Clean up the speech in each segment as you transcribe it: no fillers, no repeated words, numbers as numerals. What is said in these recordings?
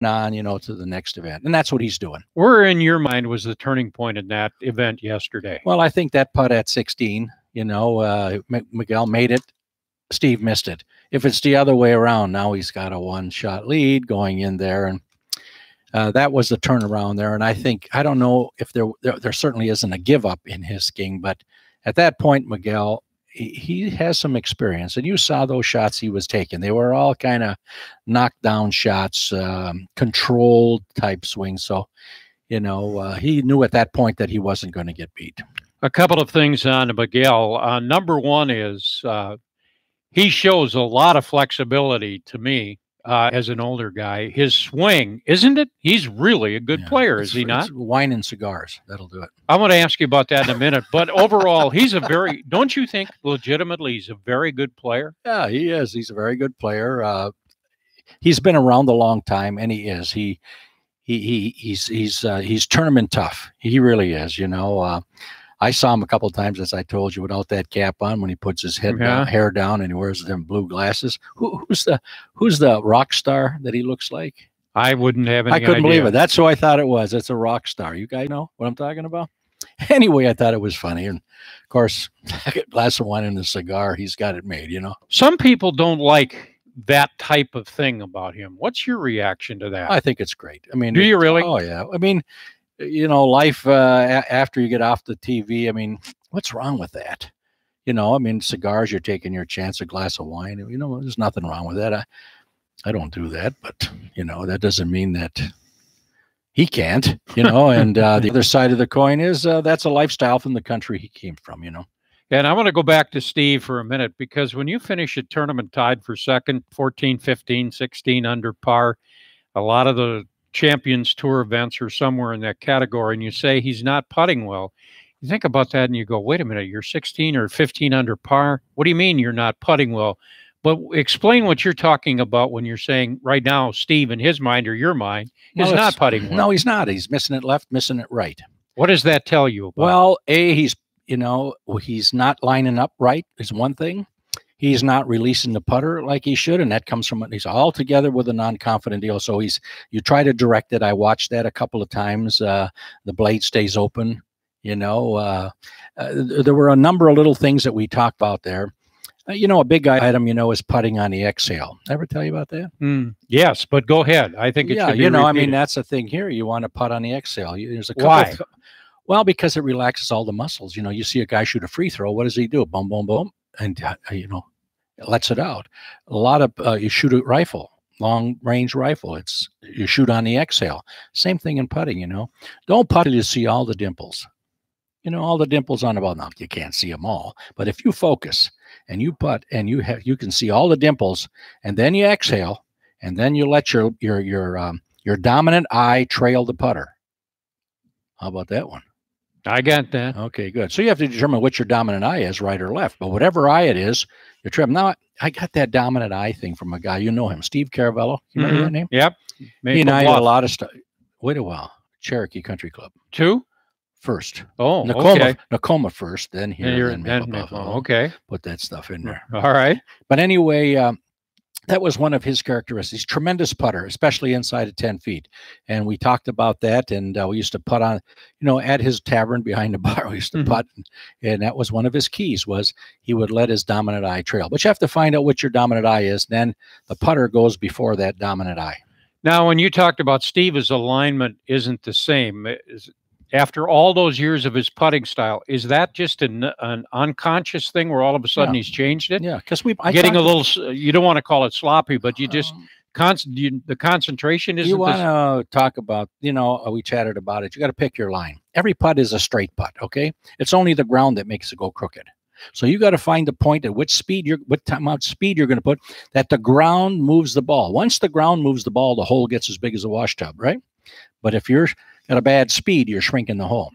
on, to the next event. And that's what he's doing. Where in your mind was the turning point in that event yesterday? Well, I think that putt at 16, Miguel made it. Steve missed it. If it's the other way around, now he's got a one-shot lead going in there. And that was the turnaround there. And I don't know if there certainly isn't a give up in his game, but at that point, Miguel, he has some experience, and you saw those shots he was taking. They were all kind of knockdown shots, controlled type swings. So, he knew at that point that he wasn't going to get beat. A couple of things on Miguel. Number one is he shows a lot of flexibility to me. As an older guy, his swing, isn't it? He's really a good player, is he not? Wine and cigars, that'll do it. I want to ask you about that in a minute. But overall, don't you think legitimately he's a very good player? Yeah, he is. He's a very good player. He's been around a long time, and he is. He's tournament tough. He really is. I saw him a couple of times, as I told you, without that cap on, when he puts his hair down and he wears them blue glasses. Who's the rock star that he looks like? I wouldn't have any I couldn't idea. believe it. That's who I thought it was. It's a rock star. You guys know what I'm talking about? Anyway, I thought it was funny. And of course, a glass of wine and a cigar, he's got it made, Some people don't like that type of thing about him. What's your reaction to that? I think it's great. I mean, do you really? Oh, yeah. I mean, life after you get off the TV, I mean, what's wrong with that? I mean, cigars, you're taking your chance, a glass of wine, there's nothing wrong with that. I don't do that, but, that doesn't mean that he can't, and the other side of the coin is that's a lifestyle from the country he came from, And I want to go back to Steve for a minute, because when you finish a tournament tied for second, 14, 15, 16 under par, a lot of the Champions Tour events are somewhere in that category, and you say he's not putting well. You think about that and you go, wait a minute, you're 16 or 15 under par? What do you mean you're not putting well? But explain what you're talking about when you're saying right now, Steve, in his mind or your mind, is not putting well. No, he's not. He's missing it left, missing it right. What does that tell you about? Well, he's not lining up right is one thing. He's not releasing the putter like he should, and that comes from he's all together with a non-confident deal. So you try to direct it. I watched that a couple of times. The blade stays open. There were a number of little things that we talked about there. A big item, is putting on the exhale. Ever tell you about that? Yes, but go ahead. I think it should be I mean, that's the thing here. You want to putt on the exhale. There's a couple. Why? Well, because it relaxes all the muscles. You see a guy shoot a free throw. What does he do? Boom, boom, boom. And, it lets it out. A lot of, you shoot a rifle, long range rifle. You shoot on the exhale. Same thing in putting, Don't putt till you see all the dimples. All the dimples on the ball. Now, you can't see them all. But if you focus and you putt and you can see all the dimples, and then you exhale, and then you let your dominant eye trail the putter. How about that one? I got that. Okay, good. So you have to determine which your dominant eye is, right or left. But whatever eye it is, you're tripping. Now, I got that dominant eye thing from a guy. You know him, Steve Caravello. You remember that name? Yep. He and I did a lot of stuff. Wait a while. Cherokee Country Club. First. Oh, Nakoma first, then here, then Maple Buffalo. Okay. Put that stuff in there. All right. But anyway, that was one of his characteristics. Tremendous putter, especially inside of 10 feet. And we talked about that, and we used to putt on, at his tavern behind the bar, we used to putt. And that was one of his keys, was he would let his dominant eye trail. But you have to find out what your dominant eye is. Then the putter goes before that dominant eye. Now, when you talked about Steve's alignment isn't the same, after all those years of his putting style, is that just an unconscious thing where all of a sudden he's changed it? Yeah, because getting a little, you don't want to call it sloppy, but you just the concentration isn't. You want to talk about, we chatted about it. You got to pick your line. Every putt is a straight putt. Okay, it's only the ground that makes it go crooked. So you got to find the point at which speed what speed you're going to put that the ground moves the ball. Once the ground moves the ball, the hole gets as big as a wash tub, right? But if you're at a bad speed, you're shrinking the hole.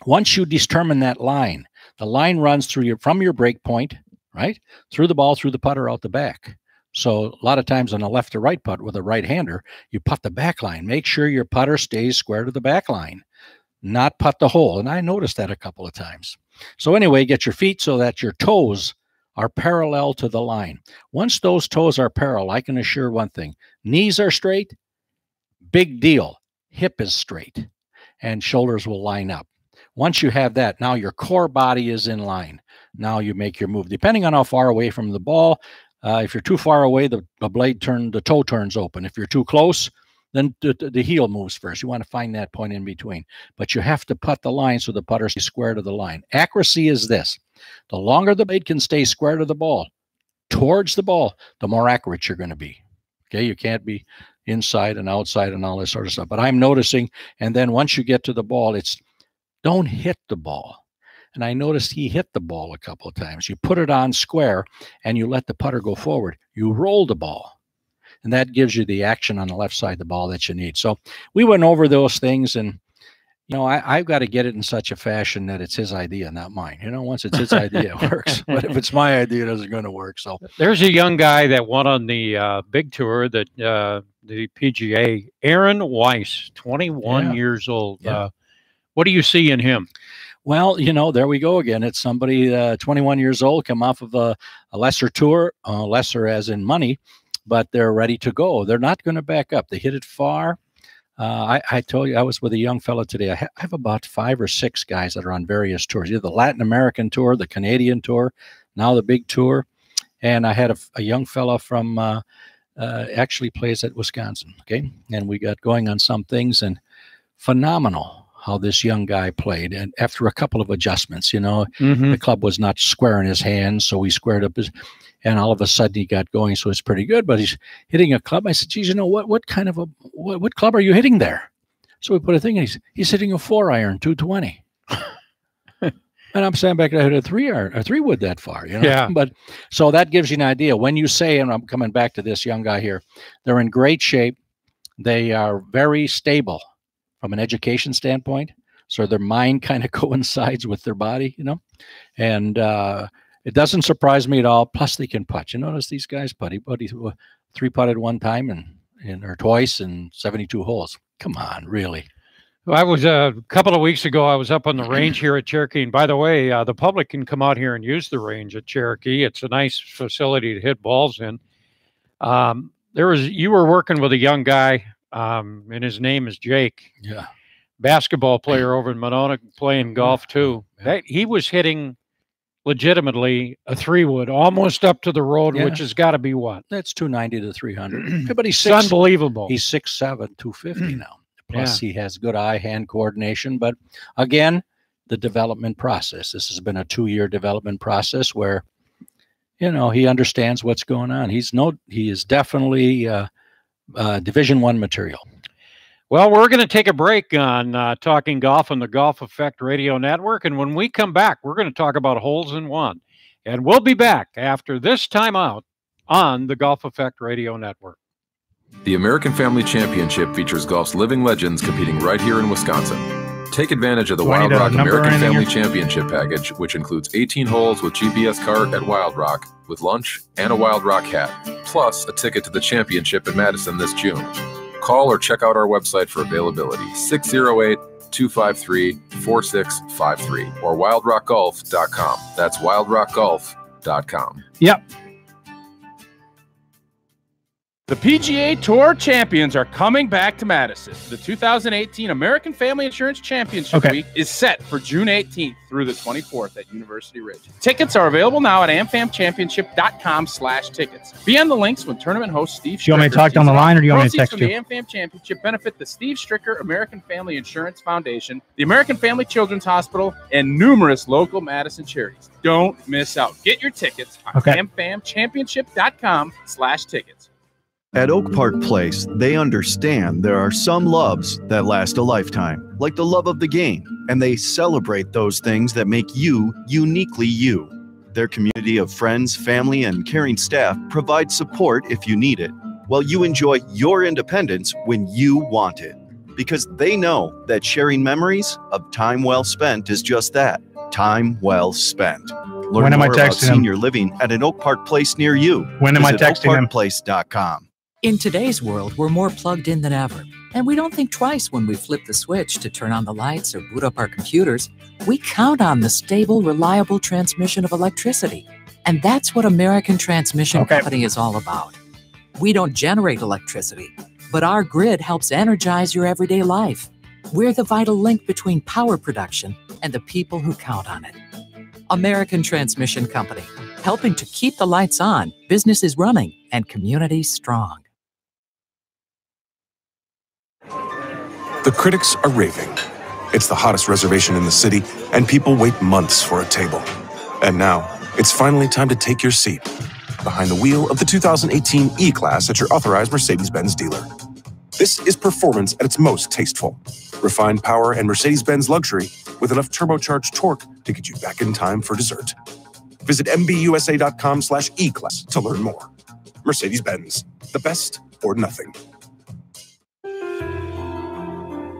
Once you determine that line, the line runs from your break point, right? Through the ball, through the putter, out the back. So a lot of times on a left to right putt with a right-hander, you putt the back line. Make sure your putter stays square to the back line, not putt the hole. And I noticed that a couple of times. So anyway, get your feet so that your toes are parallel to the line. Once those toes are parallel, I can assure one thing. Knees are straight, big deal. Hip is straight and shoulders will line up. Once you have that, now your core body is in line. Now you make your move. Depending on how far away from the ball, if you're too far away, the toe turns open. If you're too close, then the heel moves first. You want to find that point in between. But you have to putt the line so the putter stays square to the line. Accuracy is this. The longer the blade can stay square to the ball, towards the ball, the more accurate you're going to be. Okay, you can't be inside and outside and all this sort of stuff. But I'm noticing, and then once you get to the ball, it's don't hit the ball. And I noticed he hit the ball a couple of times. You put it on square and you let the putter go forward. You roll the ball. And that gives you the action on the left side of the ball that you need. So we went over those things, and I've got to get it in such a fashion that it's his idea, not mine. Once it's his idea, it works. But if it's my idea, it isn't going to work. So there's a young guy that won on the big tour, that the PGA, Aaron Weiss, 21 years old. Yeah. What do you see in him? Well, there we go again. It's somebody 21 years old, come off of a lesser tour, lesser as in money, but they're ready to go. They're not going to back up. They hit it far. I told you, I was with a young fellow today. I have about 5 or 6 guys that are on various tours, either the Latin American tour, the Canadian tour, now the big tour. And I had a young fellow from actually plays at Wisconsin. Okay. And we got going on some things, and phenomenal how this young guy played. And after a couple of adjustments, the club was not square in his hands, so he squared up his, and all of a sudden he got going, so it's pretty good. But he's hitting a club. I said, geez, what kind of what club are you hitting there? So we put a thing in. He's hitting a 4-iron, 220. And I'm standing back there, I hit a 3 wood that far, Yeah. But so that gives you an idea. When you say, and I'm coming back to this young guy here, they're in great shape. They are very stable from an education standpoint. So their mind kind of coincides with their body, and it doesn't surprise me at all. Plus they can putt. You notice these guys putt. He 3-putted one time or twice in 72 holes. Come on, really. I was a couple of weeks ago, I was up on the range here at Cherokee. And by the way, the public can come out here and use the range at Cherokee. It's a nice facility to hit balls in. You were working with a young guy, and his name is Jake. Yeah. Basketball player over in Monona, playing golf too. Yeah. He was hitting legitimately a 3-wood almost up to the road, which has got to be what? That's 290 to 300. But it's unbelievable. He's 6'7", 250 now. Plus he has good eye-hand coordination. But again, the development process. This has been a 2-year development process where, he understands what's going on. He is definitely Division I material. Well, we're going to take a break on Talking Golf on the Golf Effect Radio Network. And when we come back, we're going to talk about holes in one. And we'll be back after this timeout on the Golf Effect Radio Network. The American Family Championship features golf's living legends competing right here in Wisconsin. Take advantage of the Wild Rock American Family Championship package, which includes 18 holes with GPS cart at Wild Rock, with lunch and a Wild Rock hat, plus a ticket to the championship in Madison this June. Call or check out our website for availability, 608-253-4653, or wildrockgolf.com. That's wildrockgolf.com. Yep. The PGA Tour champions are coming back to Madison. The 2018 American Family Insurance Championship Week is set for June 18th through the 24th at University Ridge. Tickets are available now at amfamchampionship.com/tickets. Be on the links when tournament host Steve Stricker. Do you want me to talk down the line, or do you want me to text you? The AmFam Championship benefit the Steve Stricker American Family Insurance Foundation, the American Family Children's Hospital, and numerous local Madison charities. Don't miss out. Get your tickets on amfamchampionship.com/tickets. At Oak Park Place, they understand there are some loves that last a lifetime, like the love of the game, and they celebrate those things that make you uniquely you. Their community of friends, family, and caring staff provide support if you need it, while you enjoy your independence when you want it. Because they know that sharing memories of time well spent is just that, time well spent. Learn more about senior living at an Oak Park Place near you. When am I texting him? oakparkplace.com. In today's world, we're more plugged in than ever, and we don't think twice when we flip the switch to turn on the lights or boot up our computers. We count on the stable, reliable transmission of electricity, and that's what American Transmission Company is all about. We don't generate electricity, but but our grid helps energize your everyday life. We're the vital link between power production and the people who count on it. American Transmission Company, helping to keep the lights on, businesses running, and communities strong. The critics are raving. It's the hottest reservation in the city, and people wait months for a table. And now, it's finally time to take your seat behind the wheel of the 2018 E-Class at your authorized Mercedes-Benz dealer. This is performance at its most tasteful. Refined power and Mercedes-Benz luxury with enough turbocharged torque to get you back in time for dessert. Visit MBUSA.com/E-Class to learn more. Mercedes-Benz, the best or nothing.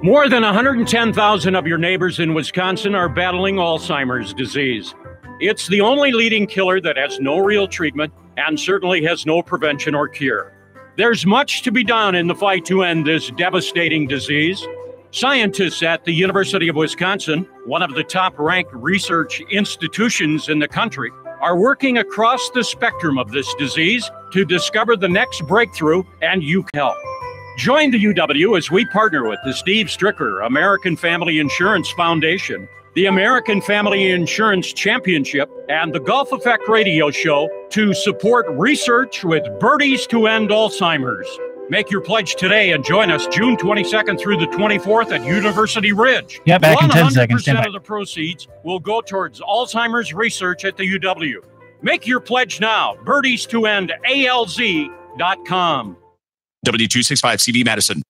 More than 110,000 of your neighbors in Wisconsin are battling Alzheimer's disease. It's the only leading killer that has no real treatment and certainly has no prevention or cure. There's much to be done in the fight to end this devastating disease. Scientists at the University of Wisconsin, one of the top-ranked research institutions in the country, are working across the spectrum of this disease to discover the next breakthrough, and you can help. Join the UW as we partner with the Steve Stricker American Family Insurance Foundation, the American Family Insurance Championship, and the Gulf Effect Radio Show to support research with Birdies to End Alzheimer's. Make your pledge today and join us June 22nd through the 24th at University Ridge. Yeah, back in 10 seconds. 100% of the proceeds will go towards Alzheimer's research at the UW. Make your pledge now. Birdies to End ALZ.com. W265 Madison.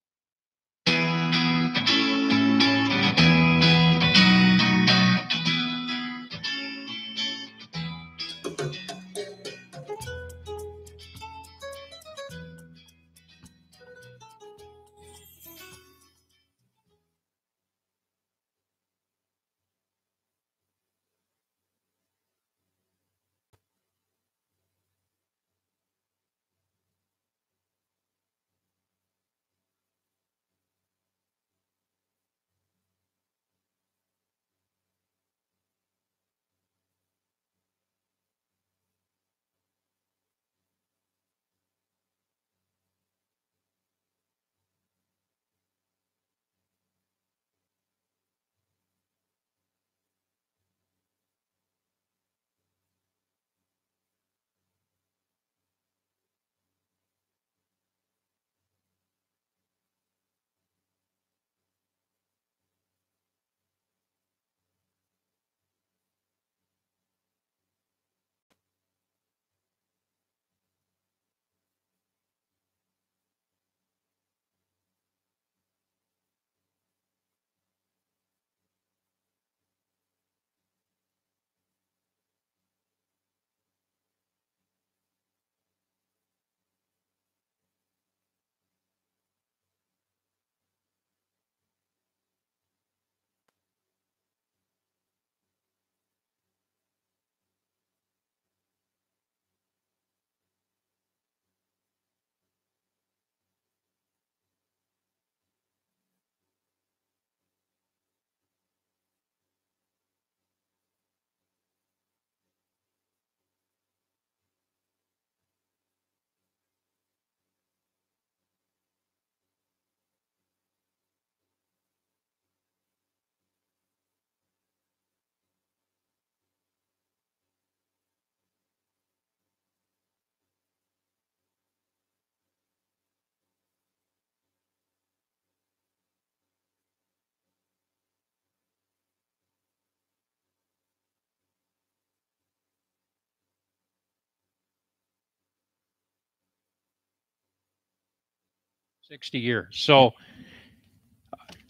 $60 years. So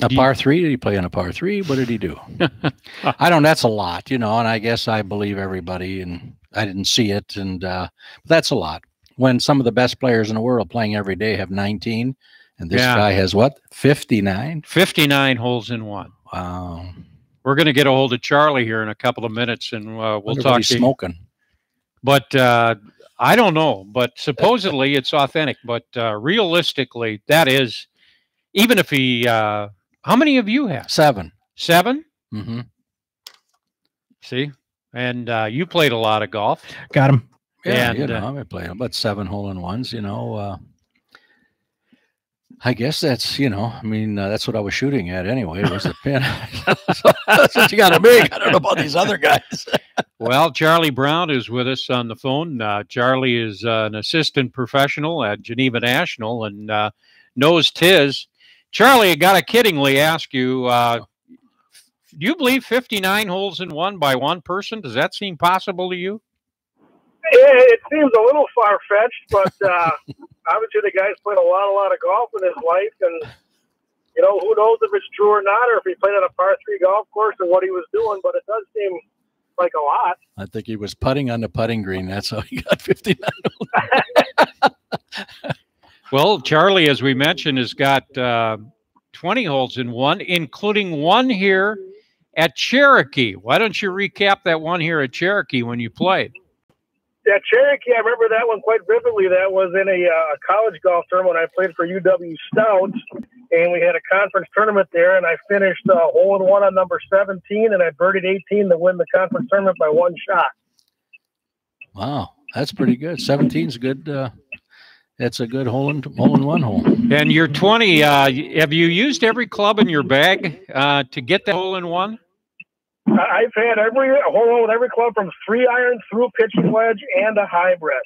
a par three? Did he play on a par three? What did he do? I don't. That's a lot, you know. And I guess I believe everybody, and I didn't see it, and that's a lot. When some of the best players in the world playing every day have 19, and this guy has what? 59. 59 holes in one. Wow. We're going to get a hold of Charlie here in a couple of minutes, and we'll talk. He's smoking. But I don't know. But supposedly it's authentic. But realistically, that is, even if he. How many of you have? 7. 7? Mm-hmm. See? And you played a lot of golf. Got him. Yeah, And, you know, I played about 7 hole-in-ones, you know. I guess that's, I mean, that's what I was shooting at anyway, was the pin. So that's what you got to make. I don't know about these other guys. Well, Charlie Brown is with us on the phone. Charlie is an assistant professional at Geneva National and knows TIS. Charlie, I got to kiddingly ask you, do you believe 59 holes in one by one person? Does that seem possible to you? It seems a little far-fetched, but obviously the guy's played a lot of golf in his life, and, who knows if it's true or not, or if he played at a par 3 golf course and what he was doing, but it does seem like a lot. I think he was putting on the putting green. That's how he got 59 holes. Well, Charlie, as we mentioned, has got 20 holes in one, including one here at Cherokee. Why don't you recap that one here at Cherokee when you played? Yeah, Cherokee, I remember that one quite vividly. That was in a college golf tournament when I played for UW Stouts, and we had a conference tournament there, and I finished hole-in-one on number 17, and I birdied 18 to win the conference tournament by 1 shot. Wow, that's pretty good. 17's good. That's a good hole-in-one hole. And your 20, have you used every club in your bag to get that hole-in-one? I've had every hole with every club from 3-iron through pitching wedge and a hybrid.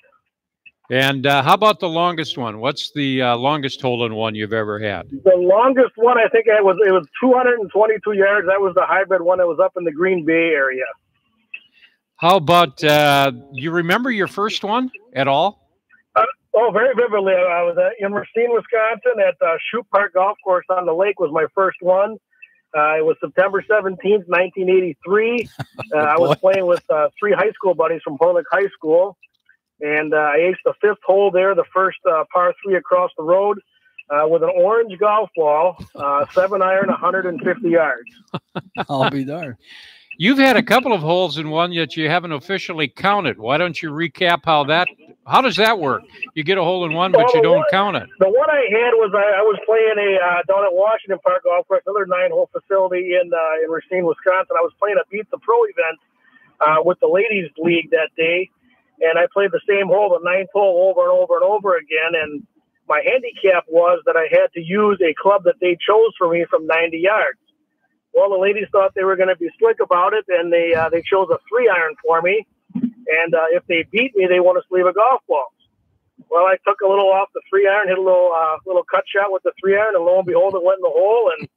And how about the longest one? What's the longest hole-in-one you've ever had? The longest one, I think it was 222 yards. That was the hybrid one that was up in the Green Bay area. How about, you remember your first one at all? Very vividly. I was in Racine, Wisconsin at Shoot Park Golf Course on the lake was my first one. It was September 17th, 1983. I was playing with 3 high school buddies from Portland High School, and I aced the 5th hole there, the first par 3 across the road with an orange golf ball, 7-iron, 150 yards. I'll be darned. You've had a couple of holes in one that you haven't officially counted. Why don't you recap how does that work? You get a hole in one, but you don't count it. The one I had was I was playing down at Washington Park Golf Course, another 9-hole facility in Racine, Wisconsin. I was playing a Beat the Pro event with the ladies league that day, and I played the same hole, the 9th hole, over and over and over again. And my handicap was that I had to use a club that they chose for me from 90 yards. Well, the ladies thought they were going to be slick about it, and they chose a 3-iron for me. And if they beat me, they won a sleeve of golf balls. Well, I took a little off the 3-iron, hit a little cut shot with the 3-iron, and lo and behold, it went in the hole. And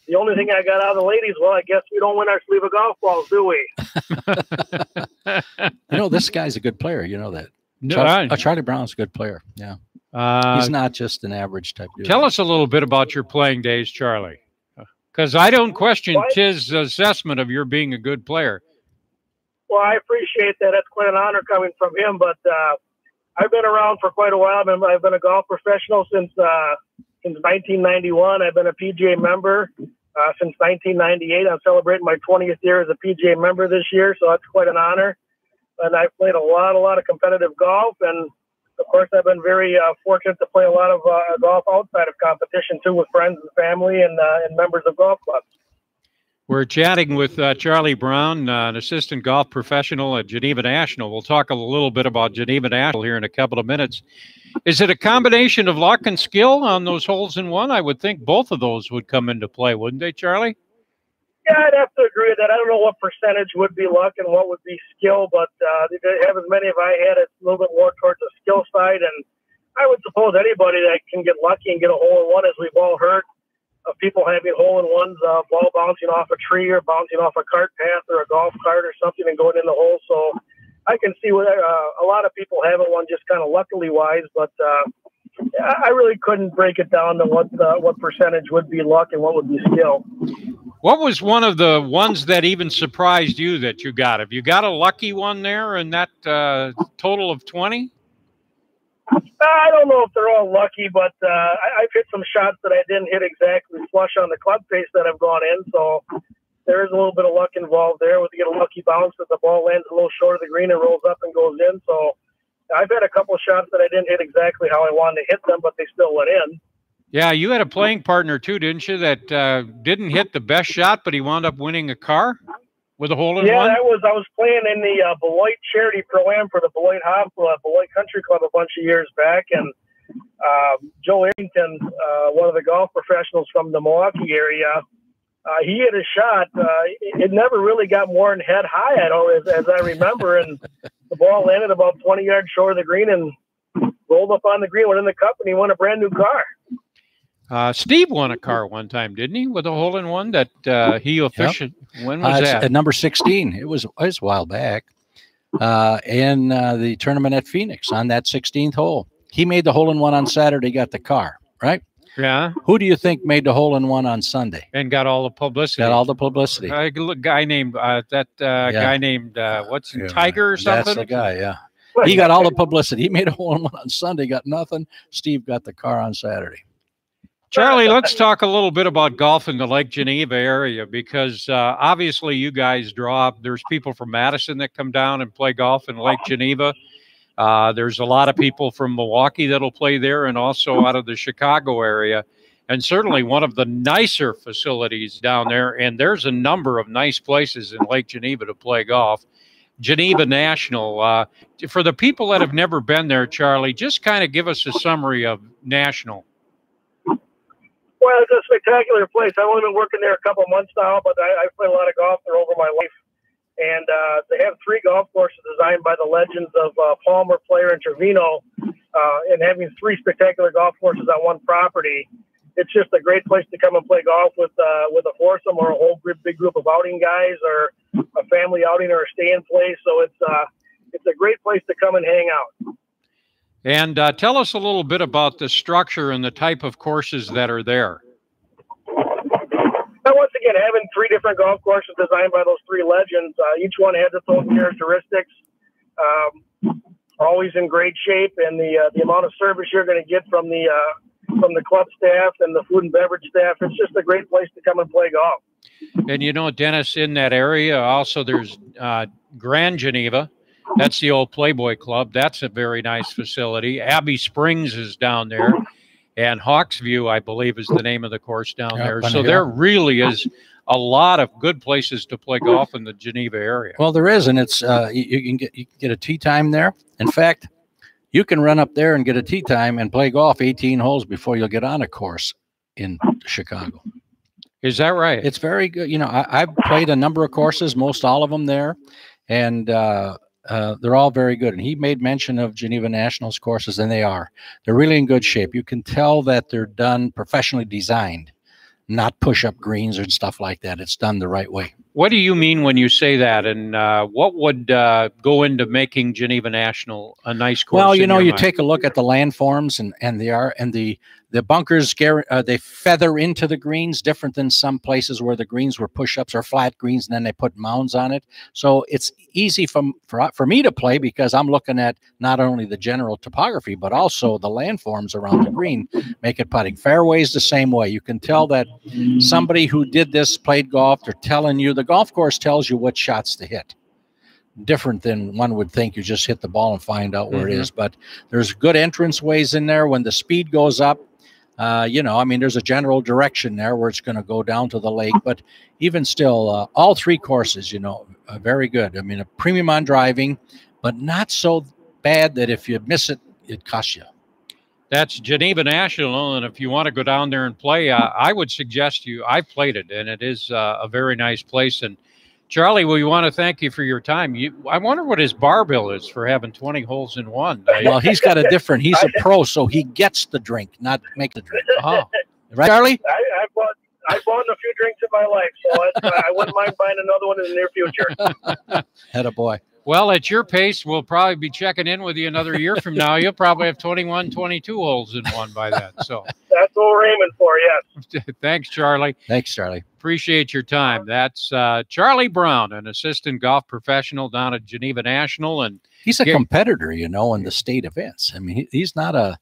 the only thing I got out of the ladies, well, I guess we don't win our sleeve of golf balls, do we? This guy's a good player. You know that. No, Charlie Brown's a good player. Yeah. He's not just an average type dude. Tell us a little bit about your playing days, Charlie. Because I don't question TIS' assessment of your being a good player. Well, I appreciate that. That's quite an honor coming from him. But I've been around for quite a while. I've been a golf professional since 1991. I've been a PGA member since 1998. I'm celebrating my 20th year as a PGA member this year, so that's quite an honor. And I've played a lot of competitive golf, and of course, I've been very fortunate to play a lot of golf outside of competition, too, with friends and family and members of golf clubs. We're chatting with Charlie Brown, an assistant golf professional at Geneva National. We'll talk a little bit about Geneva National here in a couple of minutes. Is it a combination of luck and skill on those holes in one? I would think both of those would come into play, wouldn't they, Charlie? Yeah, I'd have to agree with that. I don't know what percentage would be luck and what would be skill, but they have as many as I had. It's a little bit more towards the skill side, and I would suppose anybody that can get lucky and get a hole-in-one, as we've all heard, of people having hole-in-ones, ball bouncing off a tree or bouncing off a cart path or a golf cart or something and going in the hole. So I can see where a lot of people having one just kind of luckily-wise, but I really couldn't break it down to what percentage would be luck and what would be skill. What was one of the ones that even surprised you that you got? Have you got a lucky one there in that total of 20? I don't know if they're all lucky, but I've hit some shots that I didn't hit exactly flush on the club face that have gone in. So there is a little bit of luck involved there. With you get a lucky bounce that the ball lands a little short of the green and rolls up and goes in. So I've had a couple of shots that I didn't hit exactly how I wanted to hit them, but they still went in. Yeah, you had a playing partner too, didn't you, that didn't hit the best shot, but he wound up winning a car with a hole-in-one? Yeah, I was playing in the Beloit Charity Pro-Am for the Beloit Country Club a bunch of years back, and Joe Arrington, one of the golf professionals from the Milwaukee area, he hit a shot. It never really got more than head high, as I remember, and the ball landed about 20 yards short of the green and rolled up on the green, went in the cup, and he won a brand new car. Steve won a car one time, didn't he, with a hole-in-one that he officially? Yep. When was that? At number 16. It was a while back. In the tournament at Phoenix on that 16th hole. He made the hole-in-one on Saturday, got the car, right? Yeah. Who do you think made the hole-in-one on Sunday? And got all the publicity. Got all the publicity. A guy named guy named what's Tiger or something? That's the guy, yeah. He got all the publicity. He made a hole-in-one on Sunday, got nothing. Steve got the car on Saturday. Charlie, let's talk a little bit about golf in the Lake Geneva area, because obviously you guys draw. There's people from Madison that come down and play golf in Lake Geneva. There's a lot of people from Milwaukee that'll play there, and also out of the Chicago area, and certainly one of the nicer facilities down there. And there's a number of nice places in Lake Geneva to play golf. Geneva National. For the people that have never been there, Charlie, just kind of give us a summary of National. Well, it's a spectacular place. I've only been working there a couple months now, but I've played a lot of golf there over my life. And they have 3 golf courses designed by the legends of Palmer, Player, and Trevino. And having 3 spectacular golf courses on one property, it's just a great place to come and play golf with a foursome or a whole big group of outing guys, or a family outing, or a stay-in place. So it's a great place to come and hang out. And tell us a little bit about the structure and the type of courses that are there. Now, once again, having 3 different golf courses designed by those 3 legends, each one has its own characteristics. Always in great shape, and the amount of service you're going to get from the club staff and the food and beverage staff, it's just a great place to come and play golf. And you know, Dennis, in that area also there's Grand Geneva. That's the old Playboy Club. That's a very nice facility. Abbey Springs is down there, and Hawksview, I believe, is the name of the course down there. So there really is a lot of good places to play golf in the Geneva area. Well, there is, and it's you can get a tee time there. In fact, you can run up there and get a tee time and play golf 18 holes before you'll get on a course in Chicago. Is that right? It's very good. You know, I've played a number of courses, most all of them there, and they're all very good. And he made mention of Geneva Nationals courses, and they are. They're really in good shape. You can tell that they're done professionally designed, not push-up greens and stuff like that. It's done the right way. What do you mean when you say that? And what would go into making Geneva National a nice course? Well, you know, you take a look at the landforms, and the bunkers, they feather into the greens, different than some places where the greens were push-ups or flat greens, and then they put mounds on it. So it's easy for me to play, because I'm looking at not only the general topography, but also the landforms around the green, make it putting. Fairways the same way. You can tell that somebody who did this, played golf, they're telling you, the golf course tells you what shots to hit. Different than one would think. You just hit the ball and find out where it is. But there's good entrance ways in there. When the speed goes up, you know, I mean, there's a general direction there where it's going to go down to the lake. But even still, all 3 courses, you know, are very good. I mean, a premium on driving, but not so bad that if you miss it, it costs you. That's Geneva National, and if you want to go down there and play, I would suggest you. I've played it, and it is a very nice place. And Charlie, we want to thank you for your time. I wonder what his bar bill is for having 20 holes in one. Well, he's got a different. He's a pro, so he gets the drink, not make the drink. Oh, right, Charlie? I've bought a few drinks in my life, so I wouldn't mind buying another one in the near future. Attaboy. Well, at your pace, we'll probably be checking in with you another year from now. You'll probably have 21, 22 holes in one by then. So that's what we're aiming for, yes. Thanks, Charlie. Thanks, Charlie. Appreciate your time. That's Charlie Brown, an assistant golf professional down at Geneva National. And he's a competitor, you know, in the state events. I mean, he's not a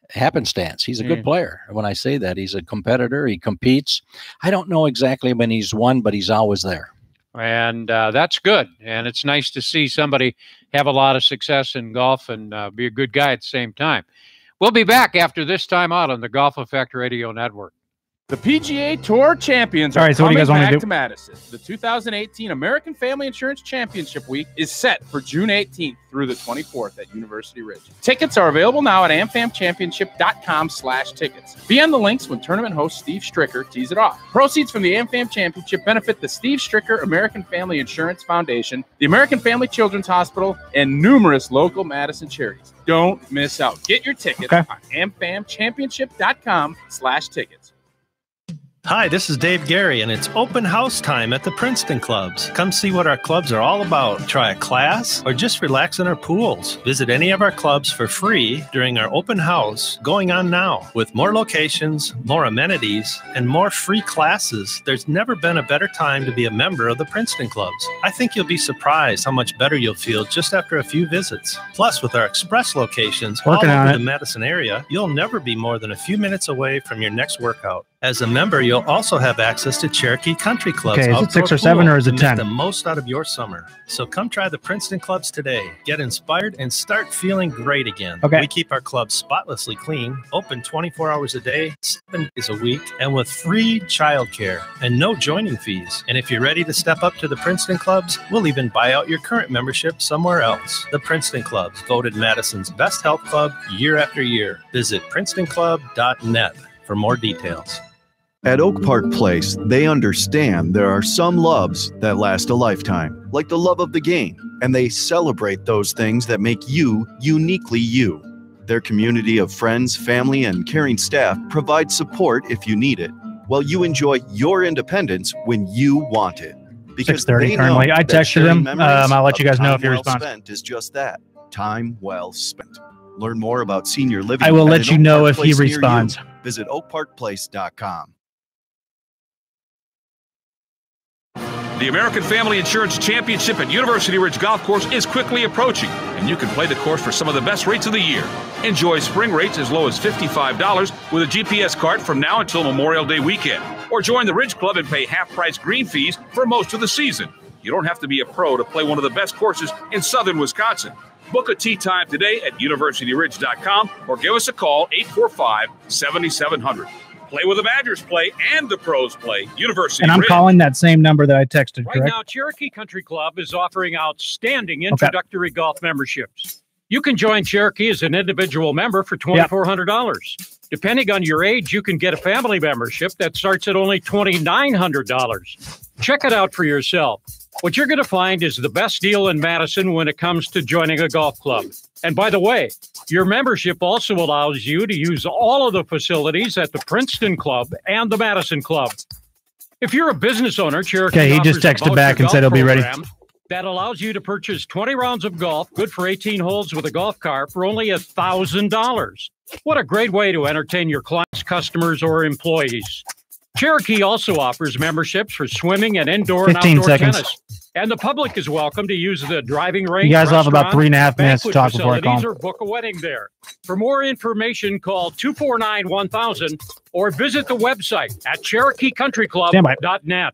happenstance. He's a good player. When I say that, he's a competitor. He competes. I don't know exactly when he's won, but he's always there. And that's good. And it's nice to see somebody have a lot of success in golf and be a good guy at the same time. We'll be back after this time out on the Golf Effect Radio Network. The PGA Tour champions All are right, so what do you coming guys want to back do? to Madison. The 2018 American Family Insurance Championship Week is set for June 18th through the 24th at University Ridge. Tickets are available now at amfamchampionship.com/tickets. Be on the links when tournament host Steve Stricker tees it off. Proceeds from the AmFam Championship benefit the Steve Stricker American Family Insurance Foundation, the American Family Children's Hospital, and numerous local Madison charities. Don't miss out. Get your tickets on amfamchampionship.com/tickets. Hi, this is Dave Gary, and it's open house time at the Princeton Clubs. Come see what our clubs are all about. Try a class or just relax in our pools. Visit any of our clubs for free during our open house going on now. With more locations, more amenities, and more free classes, there's never been a better time to be a member of the Princeton Clubs. I think you'll be surprised how much better you'll feel just after a few visits. Plus, with our express locations all over the Madison area, you'll never be more than a few minutes away from your next workout. As a member, you'll also have access to Cherokee Country Club's Okay, is it 6 or 7 or is it 10? The most out of your summer. So come try the Princeton Clubs today. Get inspired and start feeling great again. Okay. We keep our clubs spotlessly clean, open 24 hours a day, 7 days a week, and with free childcare and no joining fees. And if you're ready to step up to the Princeton Clubs, we'll even buy out your current membership somewhere else. The Princeton Clubs, voted Madison's best health club year after year. Visit PrincetonClub.net for more details. At Oak Park Place, they understand there are some loves that last a lifetime, like the love of the game, and they celebrate those things that make you uniquely you. Their community of friends, family, and caring staff provide support if you need it, while you enjoy your independence when you want it. Because 6:30 currently. I texted him. I'll let you guys know if he responds. Spent is just that, time well spent. Learn more about senior living. I will let you know if he responds. Visit oakparkplace.com. The American Family Insurance Championship at University Ridge Golf Course is quickly approaching, and you can play the course for some of the best rates of the year. Enjoy spring rates as low as $55 with a GPS card from now until Memorial Day weekend. Or join the Ridge Club and pay half-price green fees for most of the season. You don't have to be a pro to play one of the best courses in southern Wisconsin. Book a tee time today at universityridge.com or give us a call, 845-7700. Play where the Badgers play and the pros play. University And I'm Ridge. calling that same number that I texted, Right correct? now, Cherokee Country Club is offering outstanding introductory golf memberships. You can join Cherokee as an individual member for $2,400. Depending on your age, you can get a family membership that starts at only $2,900. Check it out for yourself. What you're going to find is the best deal in Madison when it comes to joining a golf club. And by the way, your membership also allows you to use all of the facilities at the Princeton Club and the Madison Club. If you're a business owner, Cherokee Okay, he just offers a texted back voucher and said he'll golf be ready. program that allows you to purchase 20 rounds of golf, good for 18 holes with a golf cart for only $1,000. What a great way to entertain your clients, customers, or employees. Cherokee also offers memberships for swimming and indoor and 15 outdoor seconds. tennis. And the public is welcome to use the driving range. You guys will have about restaurant, 3.5 minutes to banquet talk before I call facilities, him. or book a wedding there. For more information, call 249-1000 or visit the website at CherokeeCountryClub.net.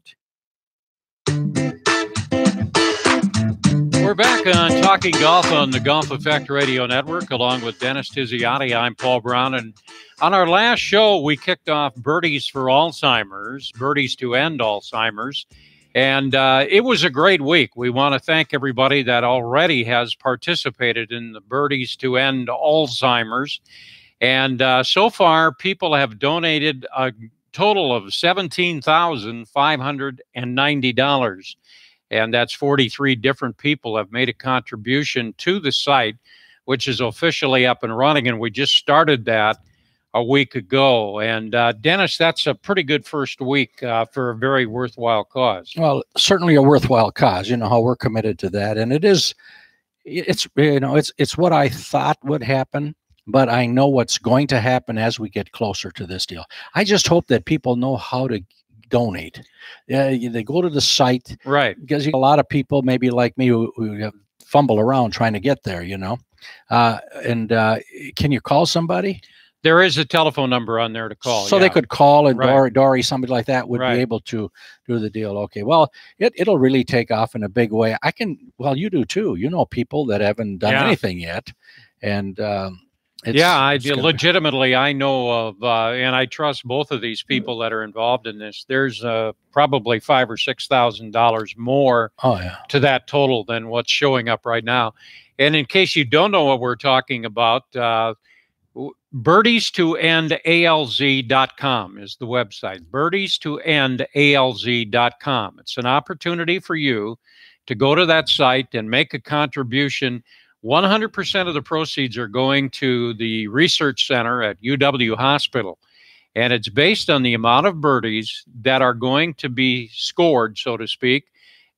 We're back on Talking Golf on the Golf Effect Radio Network, along with Dennis Tiziati. I'm Paul Brown, and on our last show, we kicked off Birdies for Alzheimer's, Birdies to End Alzheimer's, and it was a great week. We want to thank everybody that already has participated in the Birdies to End Alzheimer's, and so far, people have donated a total of $17,590. And that's 43 different people have made a contribution to the site, which is officially up and running. And we just started that a week ago. And Dennis, that's a pretty good first week for a very worthwhile cause. Well, certainly a worthwhile cause. You know how we're committed to that. And it's what I thought would happen, but I know what's going to happen as we get closer to this deal. I just hope that people know how to donate. They go to the site, right? Because a lot of people, maybe like me, who fumble around trying to get there. Can you call somebody? There is a telephone number on there to call. So they could call, and Right. Dory, somebody like that would Right. be able to do the deal. Okay, well, it'll really take off in a big way. You do too. You know people that haven't done Yeah. anything yet, and Legitimately, I know of, and I trust both of these people that are involved in this. There's probably $5,000 or $6,000 more to that total than what's showing up right now. And in case you don't know what we're talking about, birdies2endalz.com is the website. birdies2endalz.com. It's an opportunity for you to go to that site and make a contribution. 100% of the proceeds are going to the research center at UW Hospital. And it's based on the amount of birdies that are going to be scored, so to speak,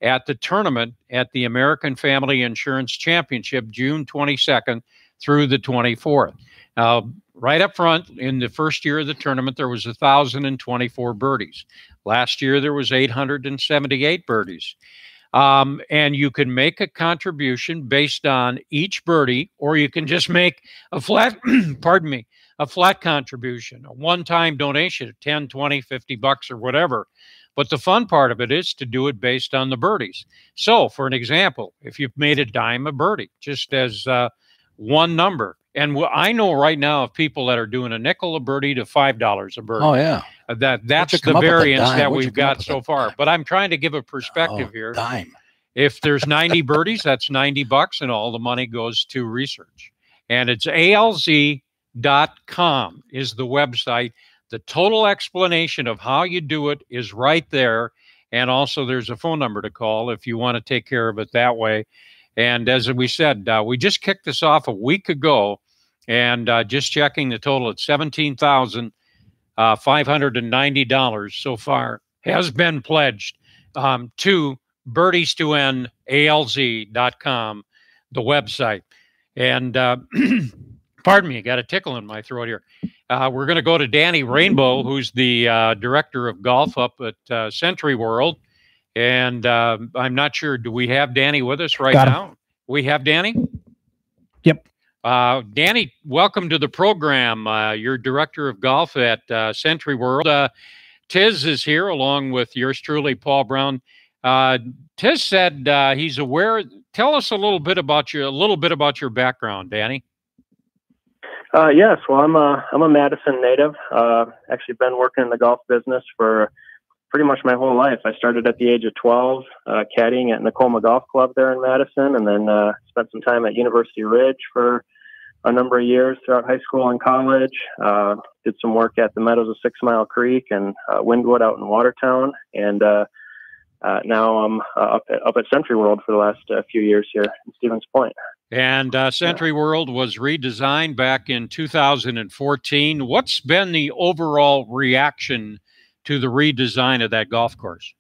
at the tournament at the American Family Insurance Championship, June 22nd through the 24th. Now, right up front, in the first year of the tournament, there was 1,024 birdies. Last year, there was 878 birdies. And you can make a contribution based on each birdie, or you can just make a flat, pardon me, a flat contribution, a one-time donation of 10, 20, 50 bucks or whatever. But the fun part of it is to do it based on the birdies. So for an example, if you've made a dime a birdie, just as one number, and I know right now of people that are doing a nickel a birdie to $5 a birdie. Oh, yeah. That's the variance that we've got so far. But I'm trying to give a perspective here. Dime. If there's 90 birdies, that's 90 bucks, and all the money goes to research. And it's alz.com is the website. The total explanation of how you do it is right there. And also there's a phone number to call if you want to take care of it that way. And as we said, we just kicked this off a week ago, and just checking the total at $17,590 so far has been pledged to birdies2endalz.com, the website. And pardon me, got a tickle in my throat here. We're going to go to Danny Rainbow, who's the director of golf up at Century World. And I'm not sure, do we have Danny with us right now? We have Danny? Yep. Danny, welcome to the program. You're director of golf at Century World. Tiz is here along with yours truly, Paul Brown. Tiz said he's aware. Tell us a little bit about your background, Danny. Yes, well, I'm a Madison native. Actually, been working in the golf business for pretty much my whole life. I started at the age of 12, caddying at Nakoma Golf Club there in Madison, and then spent some time at University Ridge for a number of years throughout high school and college. Did some work at the Meadows of 6 Mile Creek and Windwood out in Watertown, and now I'm up at Century World for the last few years here in Stevens Point. And Century World was redesigned back in 2014. What's been the overall reaction to the redesign of that golf course?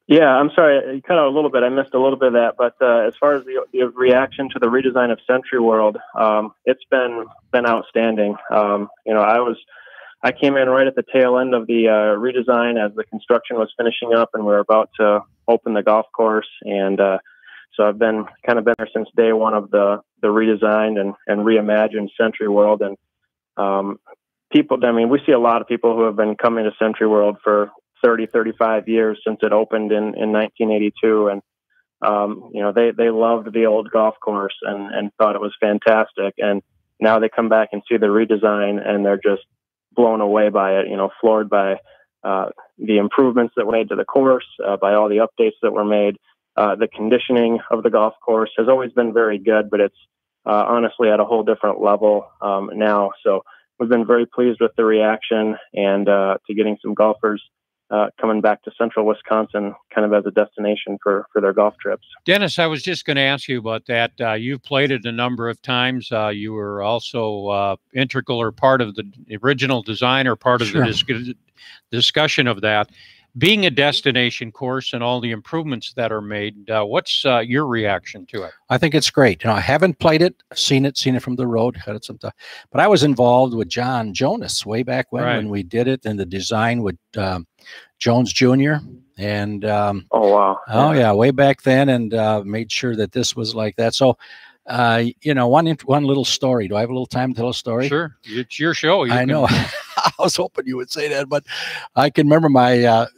Yeah, I'm sorry, you cut out a little bit. I missed a little bit of that. But as far as the reaction to the redesign of Century World, it's been outstanding. I came in right at the tail end of the redesign as the construction was finishing up, and we were about to open the golf course. And so I've been there since day one of the redesign and reimagined Century World. And people, we see a lot of people who have been coming to Century World for 30, 35 years since it opened in 1982. And, they loved the old golf course and thought it was fantastic. And now they come back and see the redesign, and they're just blown away by it, floored by the improvements that were made to the course, by all the updates that were made. The conditioning of the golf course has always been very good, but it's honestly at a whole different level now. So we've been very pleased with the reaction and to getting some golfers coming back to central Wisconsin kind of as a destination for their golf trips. Dennis, I was just going to ask you about that. You've played it a number of times. You were also integral or part of the original design or part of the discussion of that. Being a destination course and all the improvements that are made, what's your reaction to it? I think it's great. I haven't played it, seen it from the road, had it sometime. But I was involved with John Jonas way back when we did it, and the design with Jones Jr. And oh wow, oh yeah, way back then, and made sure that this was like that. So. One little story. Do I have a little time to tell a story? Sure. It's your show. I know. I was hoping you would say that, but I can remember my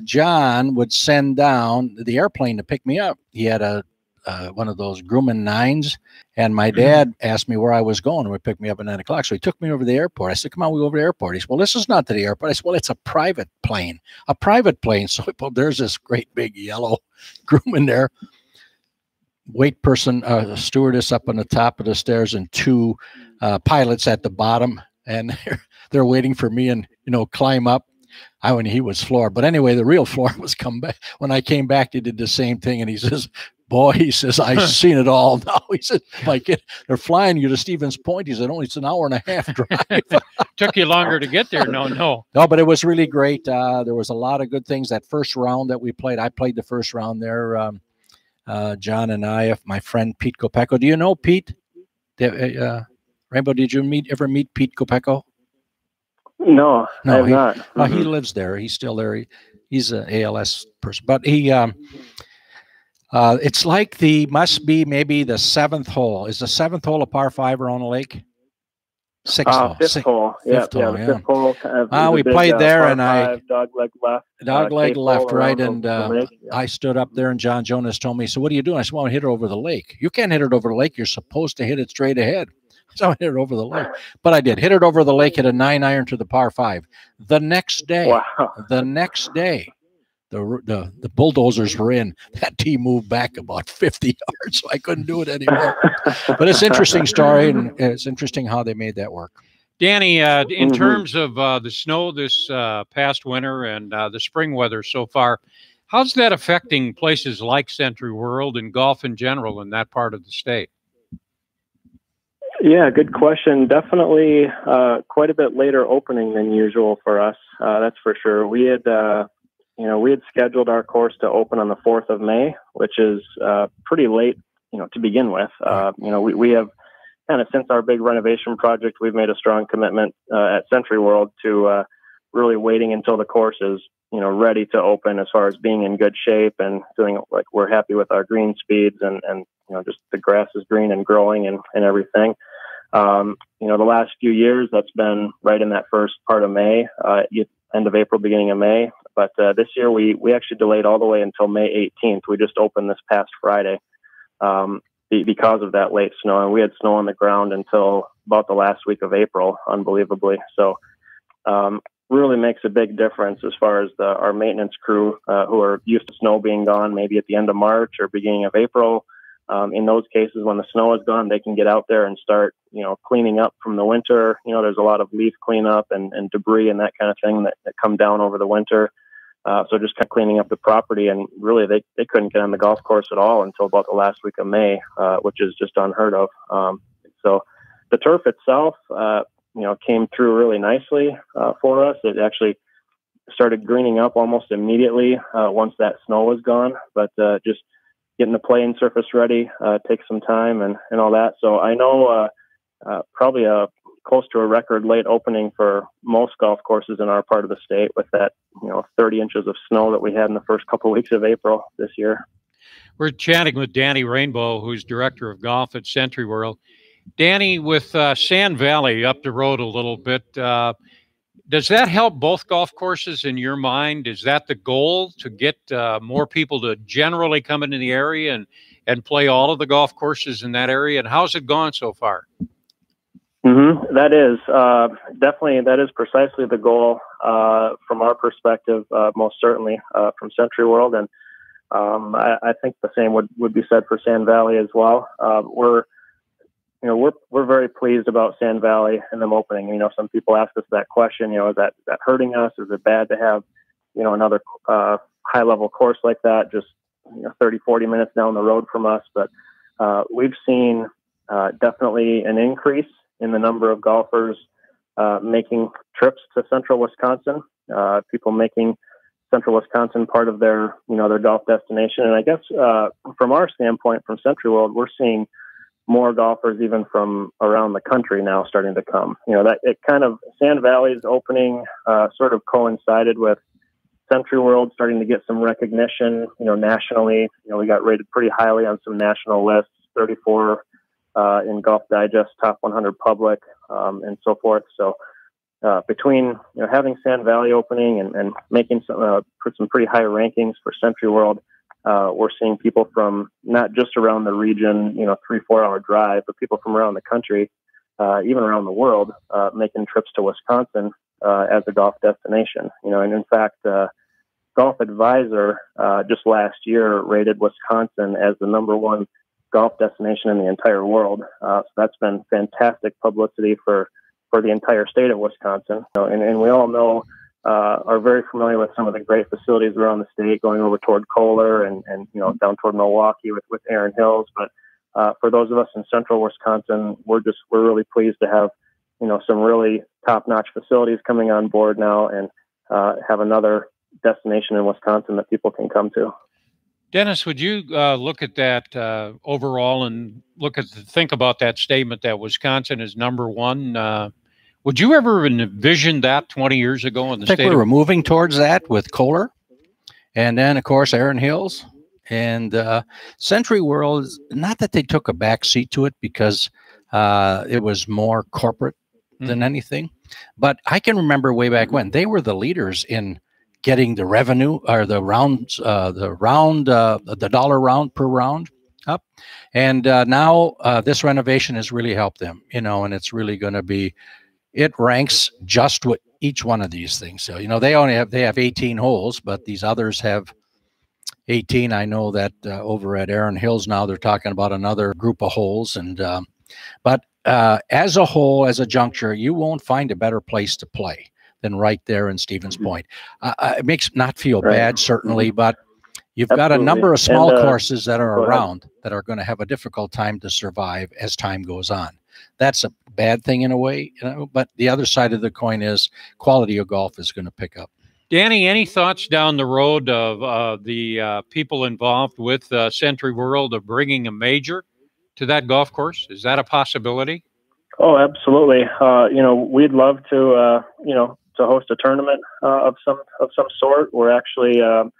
John would send down the airplane to pick me up. He had a one of those Grumman 9s, and my dad asked me where I was going. Would pick me up at 9 o'clock, so he took me over to the airport. I said, "Come on, we go over to the airport." He said, "Well, this is not to the airport." I said, "Well, it's a private plane, a private plane." So there's this great big yellow Grumman there. Wait person, stewardess up on the top of the stairs, and 2 pilots at the bottom, and they're waiting for me and climb up. When he was floored, but anyway, the real floor was come back. When I came back, they did the same thing, and he says, "Boy," he says, "I've seen it all now." He said, "My kid, they're flying you to Stevens Point." He said, "Only it's an hour and a half drive." Took you longer to get there? No, but it was really great. There was a lot of good things. That first round that we played, I played the first round there. John and I, my friend Pete Kopecko. Do you know Pete? Rainbow, did you ever meet Pete Kopecko? No, I have not. He lives there. He's still there. He's an ALS person, but he. It's like must be maybe the 7th hole. Is the 7th hole a par 5 around the lake? 6th hole. 5th hole. Fifth hole. The 5th hole. We played there, and I dogleg left. Dogleg left, right, and I stood up there, and John Jonas told me, "So what are you doing?" I said, "Well, I hit it over the lake." "You can't hit it over the lake. You're supposed to hit it straight ahead." So I hit it over the lake, but I did hit it over the lake, hit a 9-iron to the par 5. The next day, the bulldozers were in. That tee moved back about 50 yards, so I couldn't do it anymore. But it's an interesting story, and it's interesting how they made that work. Danny, in terms of the snow this past winter and the spring weather so far, how's that affecting places like Century World and golf in general in that part of the state? Yeah, good question. Definitely quite a bit later opening than usual for us. That's for sure. We had, we had scheduled our course to open on the 4th of May, which is pretty late, to begin with. We have kind of, since our big renovation project, we've made a strong commitment at Century World to really waiting until the course is, ready to open, as far as being in good shape and doing, like, we're happy with our green speeds and just the grass is green and growing and everything. The last few years, that's been right in that first part of May, end of April, beginning of May. But this year, we actually delayed all the way until May 18th. We just opened this past Friday because of that late snow. And we had snow on the ground until about the last week of April, unbelievably. So really makes a big difference as far as our maintenance crew who are used to snow being gone maybe at the end of March or beginning of April. In those cases, when the snow is gone, they can get out there and start, cleaning up from the winter. There's a lot of leaf cleanup and debris and that kind of thing that come down over the winter. So just kind of cleaning up the property, and really they couldn't get on the golf course at all until about the last week of May, which is just unheard of. So the turf itself, came through really nicely for us. It actually started greening up almost immediately once that snow was gone, but just getting the playing surface ready takes some time and all that. So I know probably close to a record late opening for most golf courses in our part of the state, with that 30 inches of snow that we had in the first couple of weeks of April this year. We're chatting with Danny Rainbow, who's director of golf at Century World. Danny, with Sand Valley up the road a little bit, does that help both golf courses in your mind? Is that the goal, to get more people to generally come into the area and play all of the golf courses in that area? And how's it gone so far? That is definitely, that is precisely the goal from our perspective, most certainly from Century World. And I think the same would be said for Sand Valley as well. We're very pleased about Sand Valley and them opening. Some people ask us that question, is that hurting us? Is it bad to have, another high level course like that, just 30, 40 minutes down the road from us? But we've seen definitely an increase in the number of golfers making trips to central Wisconsin, people making central Wisconsin part of their, their golf destination. And I guess from our standpoint, from Century World, we're seeing more golfers even from around the country now starting to come. That it kind of, Sand Valley's opening sort of coincided with Century World starting to get some recognition, nationally. We got rated pretty highly on some national lists, 34 in Golf Digest Top 100 Public, and so forth. So between having Sand Valley opening and making some pretty high rankings for Century World, we're seeing people from not just around the region, 3-4 hour drive, but people from around the country, even around the world, making trips to Wisconsin as a golf destination. And in fact, Golf Advisor just last year rated Wisconsin as the #1 golf destination in the entire world. So that's been fantastic publicity for the entire state of Wisconsin. And we all know, are very familiar with some of the great facilities around the state, going over toward Kohler and down toward Milwaukee with Erin Hills. But for those of us in central Wisconsin, we're really pleased to have some really top-notch facilities coming on board now, and have another destination in Wisconsin that people can come to. Dennis, would you look at that overall and think about that statement that Wisconsin is #1? Would you ever envision that 20 years ago in the state? I think we were moving towards that with Kohler, and then of course Erin Hills and Century World. Not that they took a back seat to it, because it was more corporate than anything, but I can remember way back when they were the leaders in getting the revenue, or the rounds, the dollar round per round up. And now this renovation has really helped them, and it's really going to be, it ranks just with each one of these things. So, they have 18 holes, but these others have 18. I know that over at Erin Hills now, they're talking about another group of holes. And, but as a whole, as a juncture, you won't find a better place to play than right there in Stevens Point. It makes not feel bad, certainly, but you've got a number of small courses that are around that are going to have a difficult time to survive as time goes on. That's a bad thing in a way, but the other side of the coin is quality of golf is going to pick up. Danny, any thoughts down the road of the people involved with Century World of bringing a major to that golf course? Is that a possibility? Oh, absolutely. We'd love to, to host a tournament of some sort. We're actually, I'm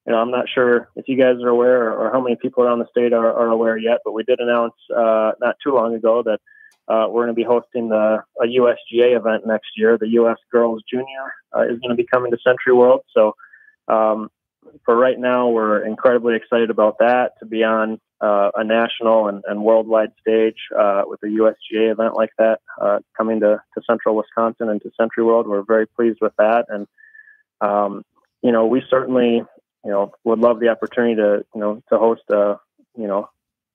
not sure if you guys are aware or how many people around the state are aware yet, but we did announce not too long ago that we're going to be hosting a USGA event next year. The U.S. Girls Junior is going to be coming to Century World. So for right now, we're incredibly excited about that, to be on a national and worldwide stage with a USGA event like that coming to central Wisconsin and to Century World. We're very pleased with that. And, we certainly, would love the opportunity to host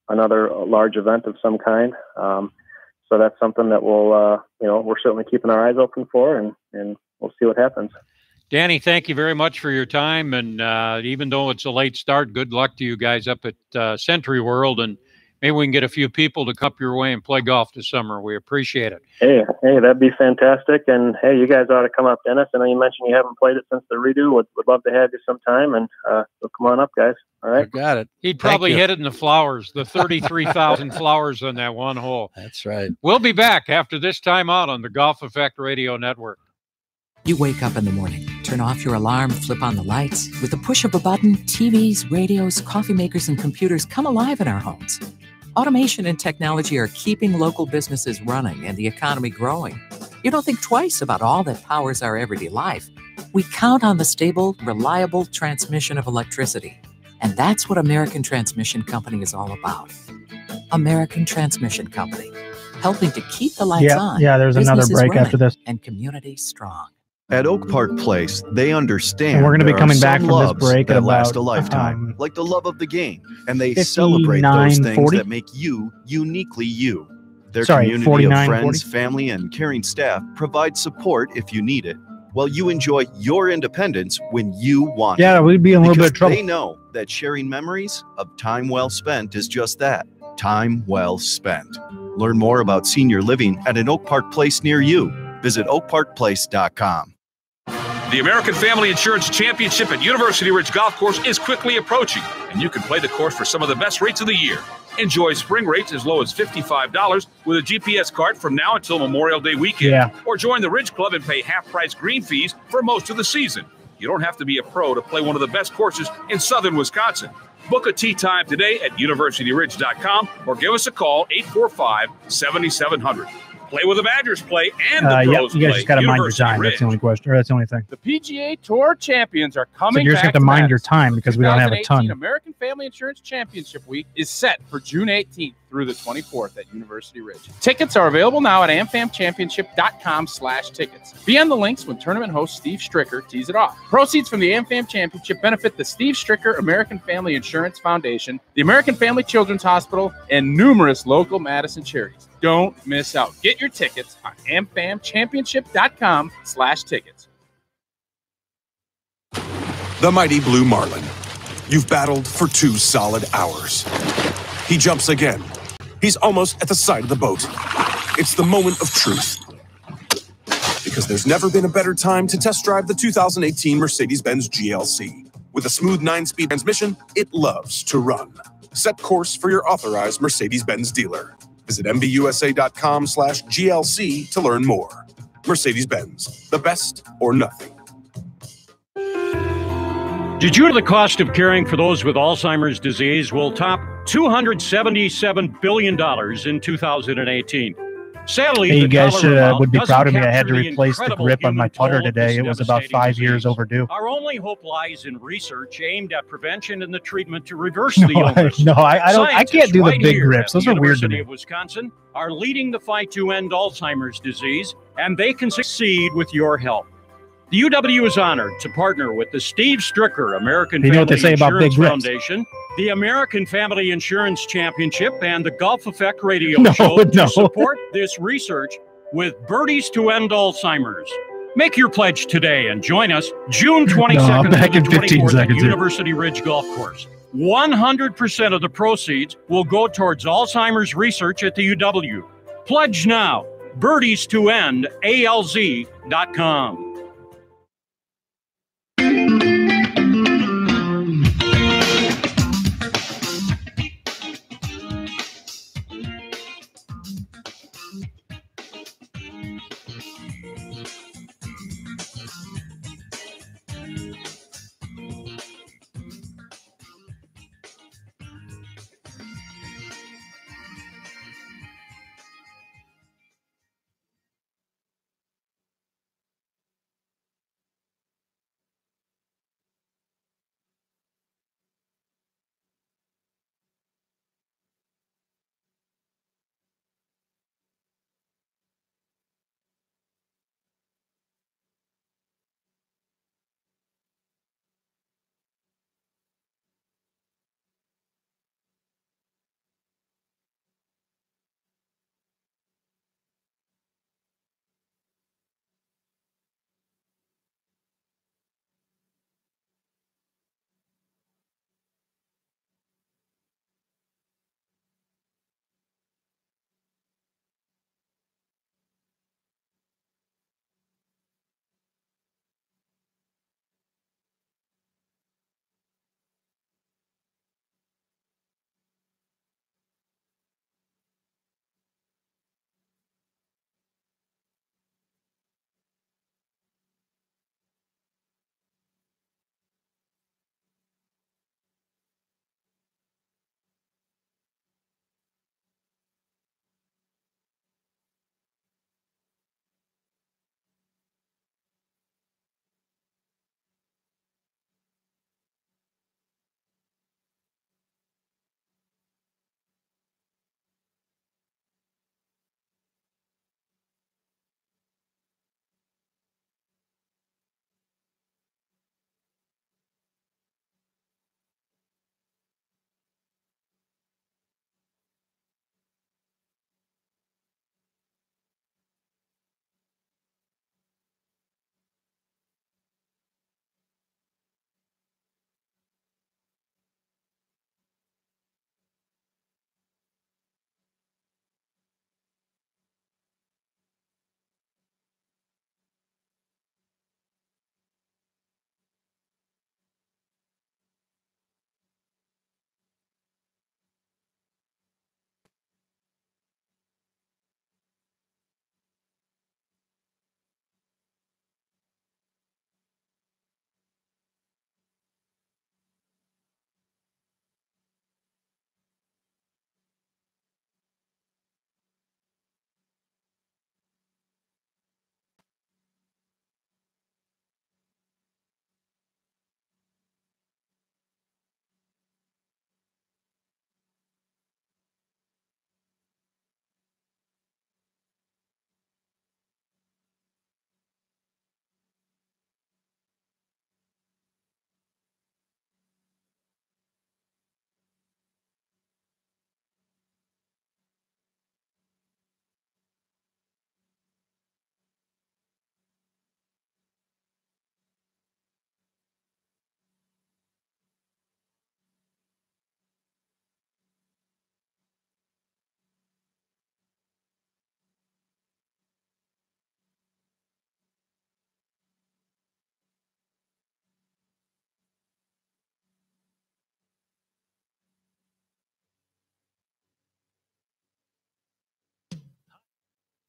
another large event of some kind. So that's something that we're certainly keeping our eyes open for, and we'll see what happens. Danny, thank you very much for your time. And even though it's a late start, good luck to you guys up at Century World. And maybe we can get a few people to come your way and play golf this summer. We appreciate it. Hey, that'd be fantastic. And hey, you guys ought to come up, Dennis. I know you mentioned you haven't played it since the redo. Would love to have you sometime. And so come on up, guys. All right. Got it. He'd probably hit it in the flowers, the 33,000 flowers on that one hole. That's right. We'll be back after this time out on the Golf Effect Radio Network. You wake up in the morning, turn off your alarm, flip on the lights. With the push of a button, TVs, radios, coffee makers, and computers come alive in our homes. Automation and technology are keeping local businesses running and the economy growing. You don't think twice about all that powers our everyday life. We count on the stable, reliable transmission of electricity. And that's what American Transmission Company is all about. American Transmission Company, helping to keep the lights on. Yeah, there's another break after this. And communities strong. At Oak Park Place, they understand and we're going to be coming back from this break that at last about, a lifetime, like the love of the game, and they celebrate those things that make you uniquely you. Their community of friends, family, and caring staff provide support if you need it, while you enjoy your independence when you want it. Yeah, we'd be in a little bit of trouble. They know that sharing memories of time well spent is just that, time well spent. Learn more about senior living at an Oak Park Place near you. Visit oakparkplace.com. The American Family Insurance Championship at University Ridge Golf Course is quickly approaching, and you can play the course for some of the best rates of the year. Enjoy spring rates as low as $55 with a GPS card from now until Memorial Day weekend. Or join the Ridge Club and pay half-price green fees for most of the season. You don't have to be a pro to play one of the best courses in southern Wisconsin. Book a tee time today at universityridge.com or give us a call, 845-7700. Play with the Badgers play and the Yep, pros you guys play. just got to mind your University time. Ridge. That's the only question, or that's the only thing. The PGA Tour champions are coming So you just back have to to mind your Madison. time because we don't have a 2018 ton. American Family Insurance Championship Week is set for June 18th through the 24th at University Ridge. Tickets are available now at amfamchampionship.com/tickets. Be on the links when tournament host Steve Stricker tees it off. Proceeds from the AmFam Championship benefit the Steve Stricker American Family Insurance Foundation, the American Family Children's Hospital, and numerous local Madison charities. Don't miss out. Get your tickets on amfamchampionship.com/tickets. The mighty Blue Marlin. You've battled for 2 solid hours. He jumps again. He's almost at the side of the boat. It's the moment of truth. Because there's never been a better time to test drive the 2018 Mercedes-Benz GLC. With a smooth 9-speed transmission, it loves to run. Set course for your authorized Mercedes-Benz dealer. Visit MBUSA.com/GLC to learn more. Mercedes-Benz, the best or nothing. Did you know the cost of caring for those with Alzheimer's disease will top $277 billion in 2018? Sadly, Hey, you the guys dollar would be amount proud of me. I doesn't had to capture the replace the incredible grip on my human toll putter of today. this It was about devastating 5 years disease. overdue. Our only hope lies in research aimed at prevention and the treatment to reverse No, the illness. I can't do the Scientists big here grips. at Those the are weird to University me. of Wisconsin are leading the fight to end Alzheimer's disease, and they can succeed with your help. The UW is honored to partner with the Steve Stricker American You know what Family they say about big Insurance grips. Foundation, the American Family Insurance Championship, and the Golf Effect Radio No, Show no. to support this research with Birdies to End Alzheimer's. Make your pledge today and join us June 22nd back in to 15 24th at seconds here. University Ridge Golf Course. 100% of the proceeds will go towards Alzheimer's research at the UW. Pledge now. Birdies to End ALZ.com.